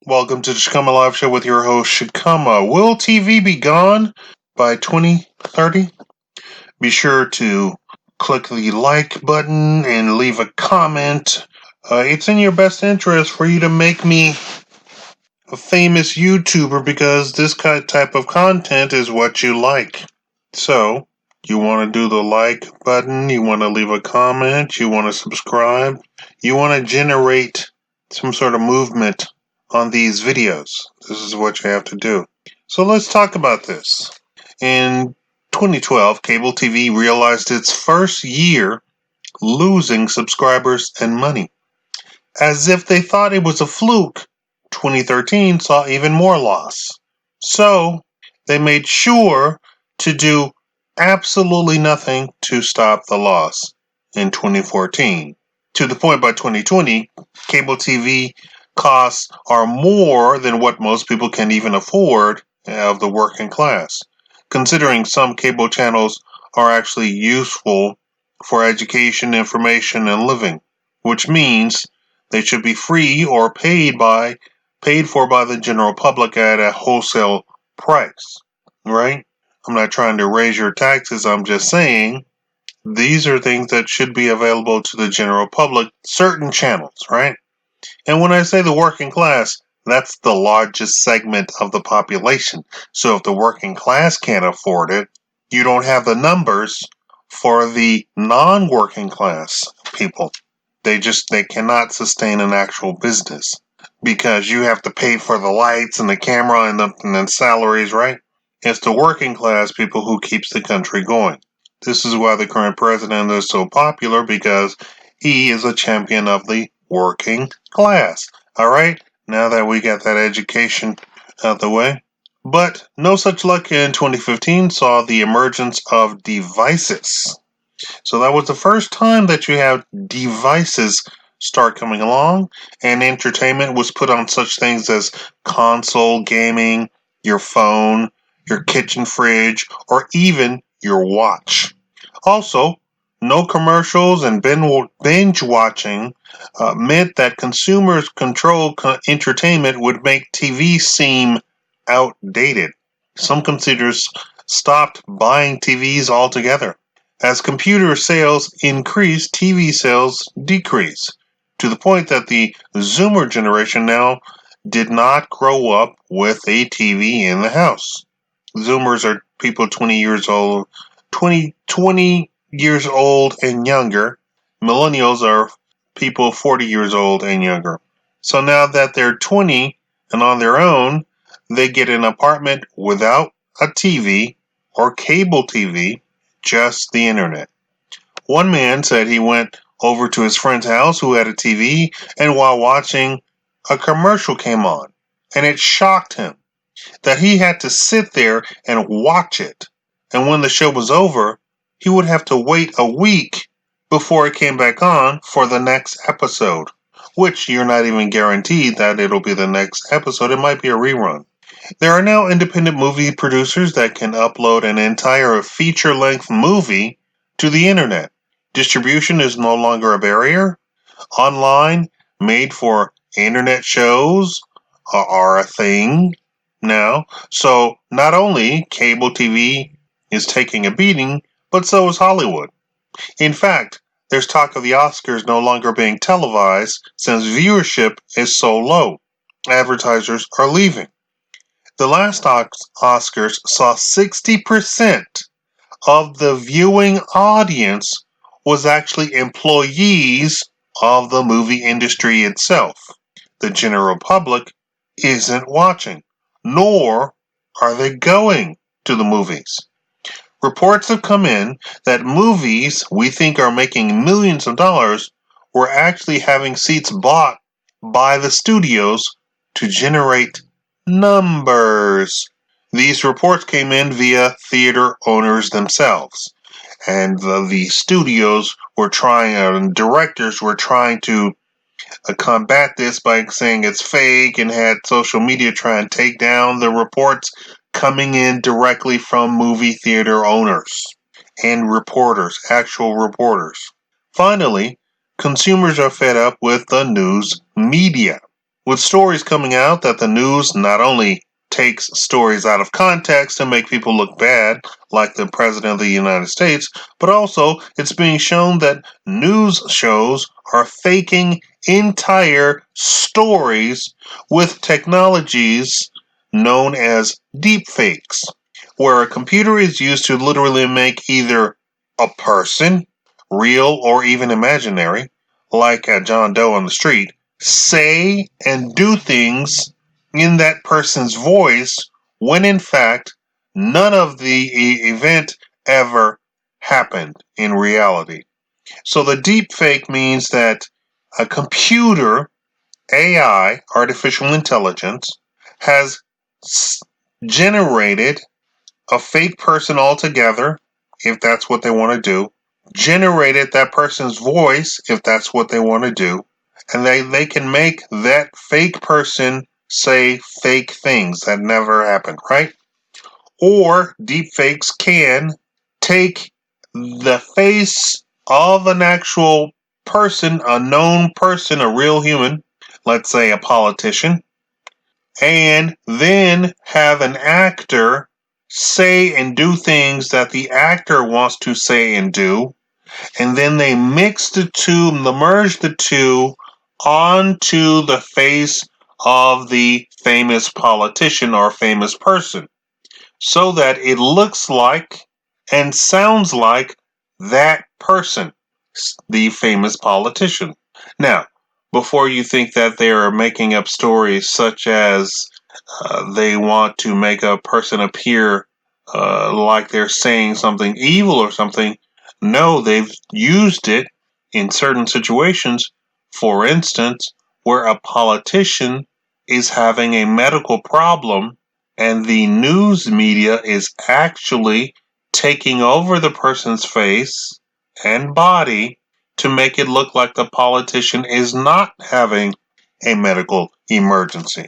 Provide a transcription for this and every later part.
Welcome to the Shakaama Live Show with your host, Shakaama. Will TV be gone by 2030? Be sure to click the like button and leave a comment. It's in your best interest for you to make me a famous YouTuber because this type of content is what you like. So, you want to do the like button, you want to leave a comment, you want to subscribe, you want to generate some sort of movement on these videos. This is what you have to do. So let's talk about this. In 2012, cable TV realized its first year losing subscribers and money. As if they thought it was a fluke, 2013 saw even more loss. So they made sure to do absolutely nothing to stop the loss in 2014. To the point by 2020, cable TV costs are more than what most people can even afford of the working class, considering some cable channels are actually useful for education, information, and living, which means they should be free or paid for by the general public at a wholesale price, right? I'm not trying to raise your taxes, I'm just saying these are things that should be available to the general public, certain channels, right? And when I say the working class, that's the largest segment of the population. So if the working class can't afford it, you don't have the numbers for the non-working class people. They cannot sustain an actual business because you have to pay for the lights and the camera and the salaries, right? It's the working class people who keeps the country going. This is why the current president is so popular because he is a champion of the working class. All right, now that we got that education out the way. But no such luck in 2015 saw the emergence of devices. So that was the first time that you have devices start coming along, and entertainment was put on such things as console gaming, your phone, your kitchen fridge, or even your watch. Also, no commercials and binge watching meant that consumers control entertainment would make TV seem outdated. Some consumers stopped buying TVs altogether. As computer sales increase, TV sales decrease, to the point that the Zoomer generation now did not grow up with a TV in the house. Zoomers are people 20 years old and younger. Millennials are people 40 years old and younger. So now that they're 20 and on their own, they get an apartment without a TV or cable TV, just the internet. One man said he went over to his friend's house who had a TV, and while watching, a commercial came on, and it shocked him that he had to sit there and watch it. And when the show was over, he would have to wait a week before it came back on for the next episode, which you're not even guaranteed that it'll be the next episode. It might be a rerun. There are now independent movie producers that can upload an entire feature length movie to the internet. Distribution is no longer a barrier. Online, made for internet shows are a thing now. So not only cable TV is taking a beating, but so is Hollywood. In fact, there's talk of the Oscars no longer being televised since viewership is so low. Advertisers are leaving. The last Oscars saw 60% of the viewing audience was actually employees of the movie industry itself. The general public isn't watching, nor are they going to the movies. Reports have come in that movies we think are making millions of dollars were actually having seats bought by the studios to generate numbers. These reports came in via theater owners themselves, and the studios were trying, and directors were trying to combat this by saying it's fake and had social media try and take down the reports coming in directly from movie theater owners and reporters, actual reporters. Finally, consumers are fed up with the news media. with stories coming out that the news not only takes stories out of context to make people look bad, like the President of the United States, but also it's being shown that news shows are faking entire stories with technologies known as deepfakes, where a computer is used to literally make either a person, real or even imaginary, like a John Doe on the street, say and do things in that person's voice when in fact none of the event ever happened in reality. So the deep fake means that a computer, AI, artificial intelligence, has generated a fake person altogether, if that's what they want to do, generated that person's voice, if that's what they want to do, and they can make that fake person say fake things that never happened, right? Or deepfakes can take the face of an actual person, a known person, a real human, let's say a politician, and then have an actor say and do things that the actor wants to say and do, and then they mix the two, merge the two onto the face of the famous politician or famous person so that it looks like and sounds like that person, the famous politician. Now, before you think that they are making up stories such as they want to make a person appear like they're saying something evil or something, no, they've used it in certain situations. For instance, where a politician is having a medical problem and the news media is actually taking over the person's face and body to make it look like the politician is not having a medical emergency.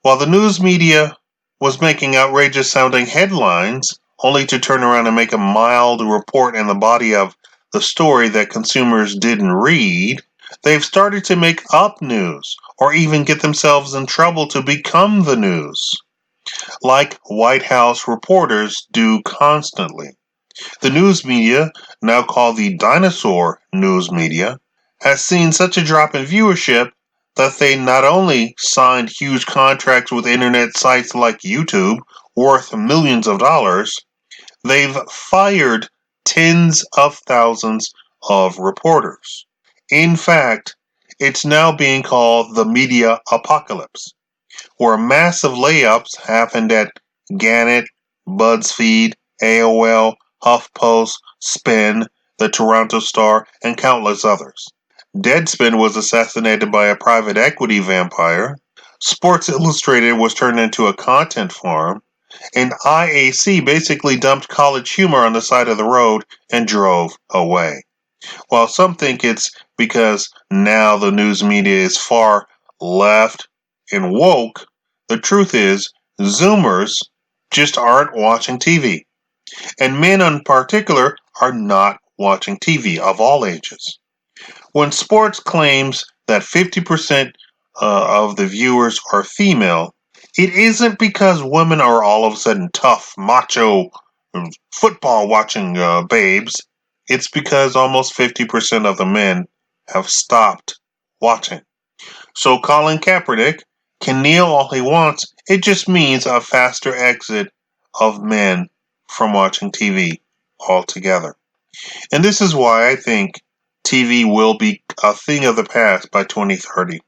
While the news media was making outrageous sounding headlines, only to turn around and make a mild report in the body of the story that consumers didn't read, they've started to make up news or even get themselves in trouble to become the news, like White House reporters do constantly. The news media, now called the dinosaur news media, has seen such a drop in viewership that they not only signed huge contracts with internet sites like YouTube worth millions of dollars, they've fired tens of thousands of reporters. In fact, it's now being called the media apocalypse, where massive layoffs happened at Gannett, BuzzFeed, AOL, HuffPost, Spin, the Toronto Star, and countless others. Deadspin was assassinated by a private equity vampire. Sports Illustrated was turned into a content farm. And IAC basically dumped College Humor on the side of the road and drove away. While some think it's because now the news media is far left and woke, the truth is Zoomers just aren't watching TV. And men in particular are not watching TV of all ages. When sports claims that 50% of the viewers are female, it isn't because women are all of a sudden tough, macho, football watching babes. It's because almost 50% of the men have stopped watching. So Colin Kaepernick can kneel all he wants. It just means a faster exit of men from watching TV altogether. And this is why I think TV will be a thing of the past by 2030.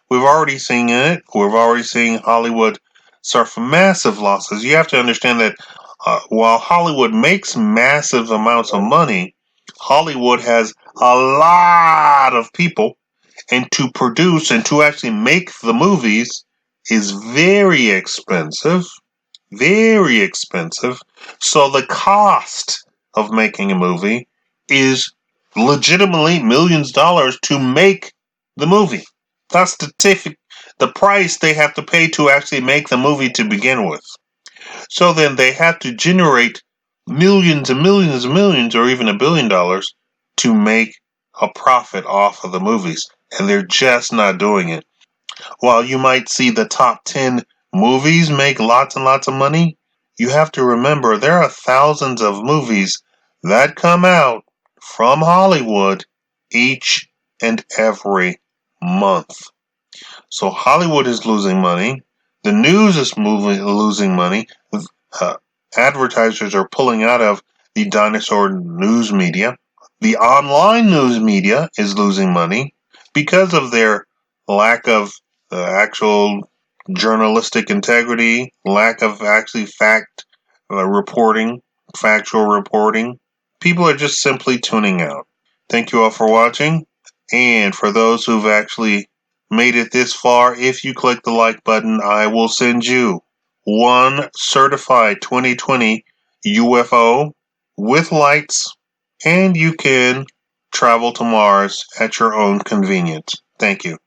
We've already seen it. We've already seen Hollywood suffer massive losses. You have to understand that while Hollywood makes massive amounts of money, Hollywood has a lot of people, and to produce and to actually make the movies is very expensive. Very expensive. So the cost of making a movie is legitimately millions of dollars to make the movie. That's the price they have to pay to actually make the movie to begin with. So then they have to generate millions and millions and millions or even $1 billion to make a profit off of the movies. And they're just not doing it. While you might see the top 10 movies make lots and lots of money, you have to remember there are thousands of movies that come out from Hollywood each and every month. So Hollywood is losing money. The news is losing money. Uh, Advertisers are pulling out of the dinosaur news media. The online news media is losing money because of their lack of actual journalistic integrity, lack of actually reporting, factual reporting. People are just simply tuning out. Thank you all for watching. And for those who've actually made it this far, if you click the like button, I will send you one certified 2020 UFO with lights, and you can travel to Mars at your own convenience. Thank you.